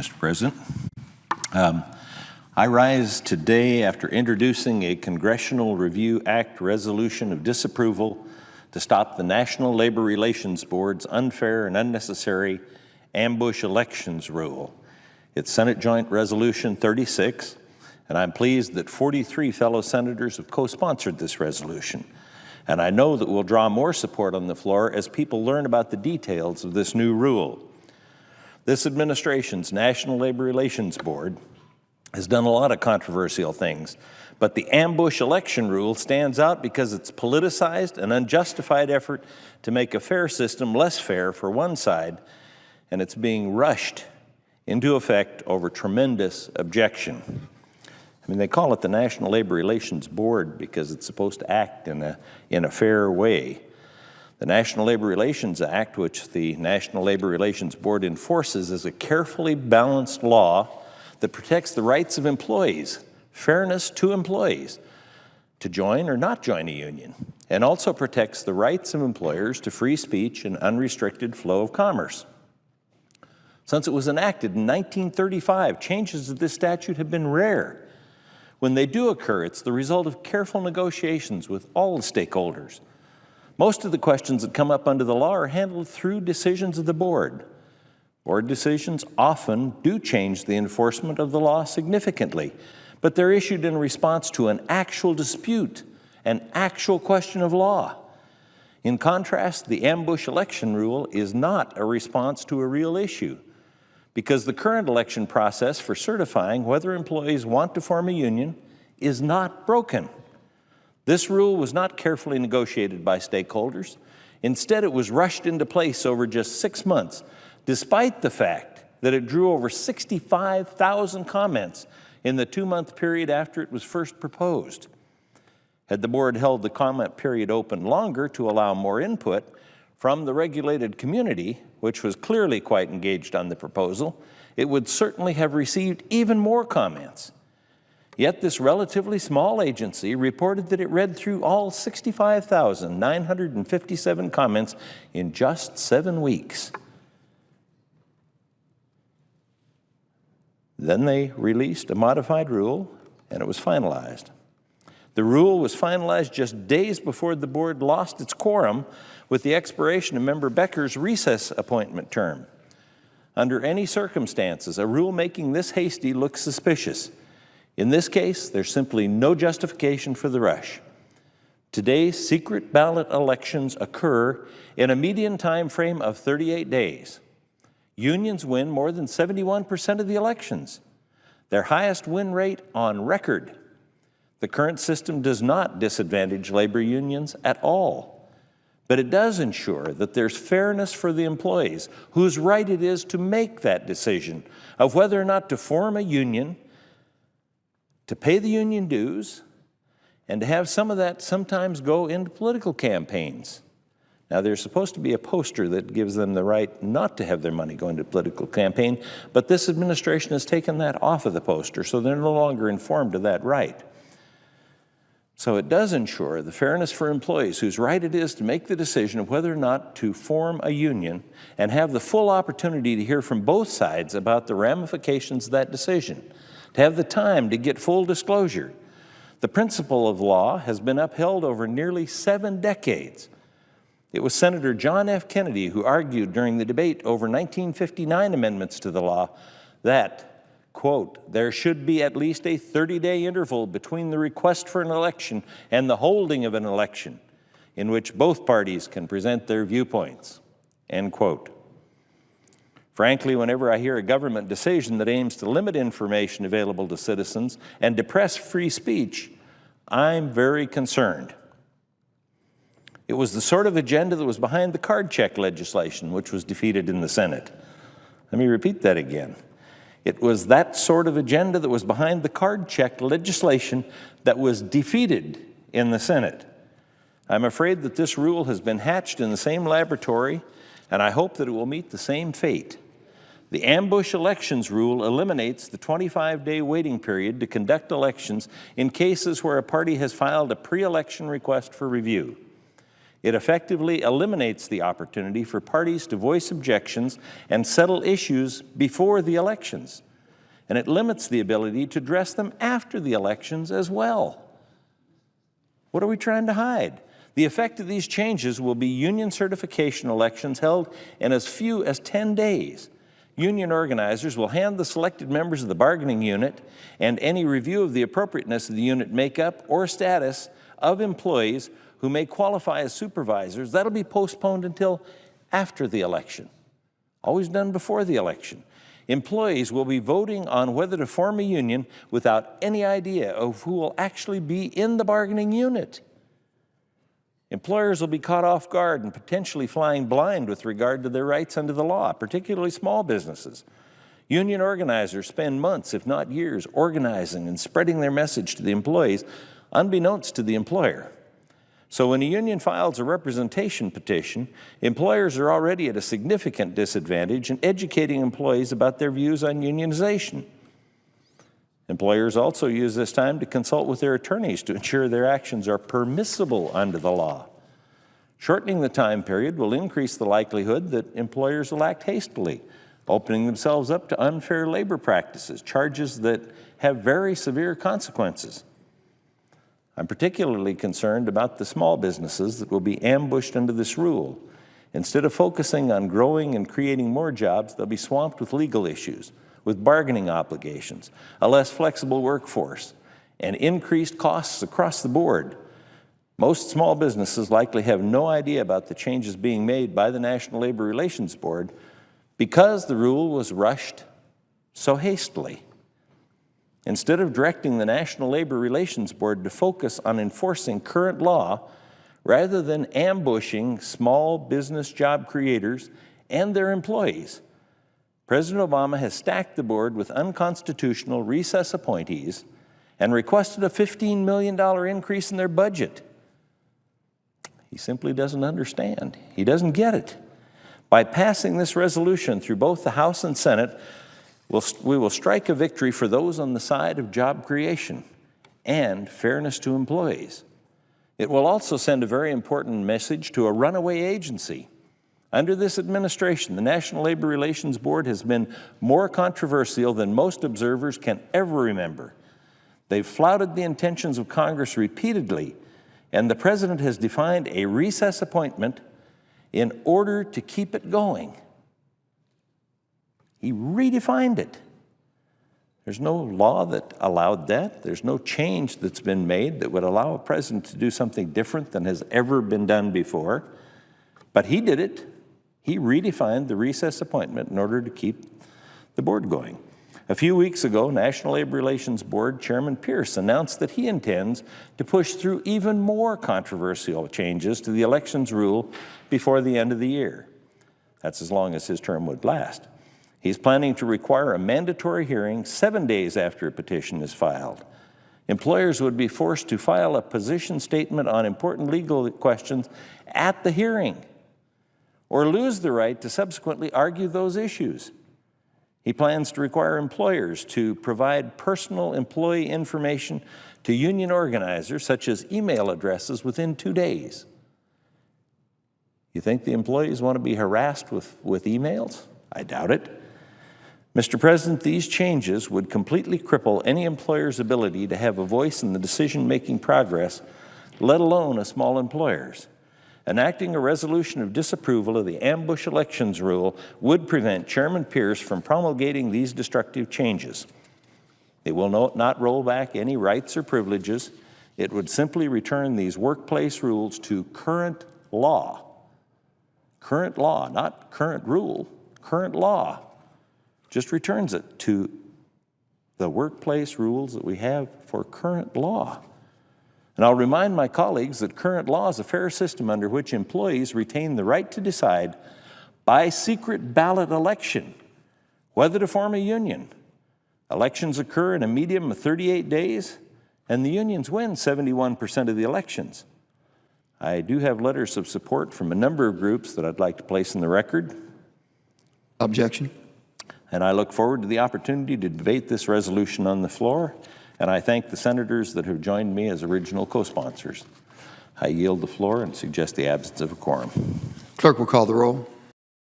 Mr. President. I rise today after introducing a Congressional Review Act resolution of disapproval to stop the National Labor Relations Board's unfair and unnecessary ambush elections rule. It's Senate Joint Resolution 36, and I'm pleased that 43 fellow senators have co-sponsored this resolution. And I know that we'll draw more support on the floor as people learn about the details of this new rule. This administration's National Labor Relations Board has done a lot of controversial things, but the ambush election rule stands out because it's politicized and unjustified effort to make a fair system less fair for one side, and it's being rushed into effect over tremendous objection. I mean, they call it the National Labor Relations Board because it's supposed to act in a fair way. The National Labor Relations Act, which the National Labor Relations Board enforces, is a carefully balanced law that protects the rights of employees, fairness to employees, to join or not join a union, and also protects the rights of employers to free speech and unrestricted flow of commerce. Since it was enacted in 1935, changes to this statute have been rare. When they do occur, it's the result of careful negotiations with all the stakeholders. Most of the questions that come up under the law are handled through decisions of the board. Board decisions often do change the enforcement of the law significantly, but they're issued in response to an actual dispute, an actual question of law. In contrast, the ambush election rule is not a response to a real issue, because the current election process for certifying whether employees want to form a union is not broken. This rule was not carefully negotiated by stakeholders. Instead, it was rushed into place over just 6 months, despite the fact that it drew over 65,000 comments in the 2-month period after it was first proposed. Had the board held the comment period open longer to allow more input from the regulated community, which was clearly quite engaged on the proposal, it would certainly have received even more comments. Yet this relatively small agency reported that it read through all 65,957 comments in just 7 weeks. Then they released a modified rule, and it was finalized. The rule was finalized just days before the board lost its quorum with the expiration of Member Becker's recess appointment term. Under any circumstances, a rule making this hasty looks suspicious. In this case, there's simply no justification for the rush. Today, secret ballot elections occur in a median time frame of 38 days. Unions win more than 71% of the elections, their highest win rate on record. The current system does not disadvantage labor unions at all, but it does ensure that there's fairness for the employees whose right it is to make that decision of whether or not to form a union, to pay the union dues, and to have some of that sometimes go into political campaigns. Now, there's supposed to be a poster that gives them the right not to have their money go into a political campaign, but this administration has taken that off of the poster, so they're no longer informed of that right. So it does ensure the fairness for employees whose right it is to make the decision of whether or not to form a union and have the full opportunity to hear from both sides about the ramifications of that decision, to have the time to get full disclosure. The principle of law has been upheld over nearly 7 decades. It was Senator John F. Kennedy who argued during the debate over 1959 amendments to the law that, quote, there should be at least a 30-day interval between the request for an election and the holding of an election in which both parties can present their viewpoints, end quote. Frankly, whenever I hear a government decision that aims to limit information available to citizens and depress free speech, I'm very concerned. It was the sort of agenda that was behind the card check legislation, which was defeated in the Senate. Let me repeat that again. It was that sort of agenda that was behind the card check legislation that was defeated in the Senate. I'm afraid that this rule has been hatched in the same laboratory, and I hope that it will meet the same fate. The ambush elections rule eliminates the 25-day waiting period to conduct elections in cases where a party has filed a pre-election request for review. It effectively eliminates the opportunity for parties to voice objections and settle issues before the elections. And it limits the ability to address them after the elections as well. What are we trying to hide? The effect of these changes will be union certification elections held in as few as 10 days. Union organizers will hand the selected members of the bargaining unit and any review of the appropriateness of the unit makeup or status of employees who may qualify as supervisors. That'll be postponed until after the election, always done before the election. Employees will be voting on whether to form a union without any idea of who will actually be in the bargaining unit. Employers will be caught off guard and potentially flying blind with regard to their rights under the law, particularly small businesses. Union organizers spend months, if not years, organizing and spreading their message to the employees, unbeknownst to the employer. So when a union files a representation petition, employers are already at a significant disadvantage in educating employees about their views on unionization. Employers also use this time to consult with their attorneys to ensure their actions are permissible under the law. Shortening the time period will increase the likelihood that employers will act hastily, opening themselves up to unfair labor practices, charges that have very severe consequences. I'm particularly concerned about the small businesses that will be ambushed under this rule. Instead of focusing on growing and creating more jobs, they'll be swamped with legal issues, with bargaining obligations, a less flexible workforce, and increased costs across the board. Most small businesses likely have no idea about the changes being made by the National Labor Relations Board because the rule was rushed so hastily. Instead of directing the National Labor Relations Board to focus on enforcing current law, rather than ambushing small business job creators and their employees, President Obama has stacked the board with unconstitutional recess appointees and requested a $15 million increase in their budget. He simply doesn't understand. He doesn't get it. By passing this resolution through both the House and Senate, we will strike a victory for those on the side of job creation and fairness to employees. It will also send a very important message to a runaway agency. Under this administration, the National Labor Relations Board has been more controversial than most observers can ever remember. They've flouted the intentions of Congress repeatedly, and the President has defined a recess appointment in order to keep it going. He redefined it. There's no law that allowed that. There's no change that's been made that would allow a president to do something different than has ever been done before. But he did it. He redefined the recess appointment in order to keep the board going. A few weeks ago, National Labor Relations Board Chairman Pierce announced that he intends to push through even more controversial changes to the elections rule before the end of the year. That's as long as his term would last. He's planning to require a mandatory hearing 7 days after a petition is filed. Employers would be forced to file a position statement on important legal questions at the hearing, or lose the right to subsequently argue those issues. He plans to require employers to provide personal employee information to union organizers, such as email addresses, within 2 days. You think the employees want to be harassed with emails? I doubt it. Mr. President, these changes would completely cripple any employer's ability to have a voice in the decision-making progress, let alone a small employer's. Enacting a resolution of disapproval of the ambush elections rule would prevent Chairman Pierce from promulgating these destructive changes. It will not roll back any rights or privileges. It would simply return these workplace rules to current law. Current law, not current rule, current law. Just returns it to the workplace rules that we have for current law. And I'll remind my colleagues that current law is a fair system under which employees retain the right to decide by secret ballot election whether to form a union. Elections occur in a median of 38 days, and the unions win 71% of the elections. I do have letters of support from a number of groups that I'd like to place in the record. Objection. And I look forward to the opportunity to debate this resolution on the floor. And I thank the senators that have joined me as original co-sponsors. I yield the floor and suggest the absence of a quorum. Clerk will call the roll.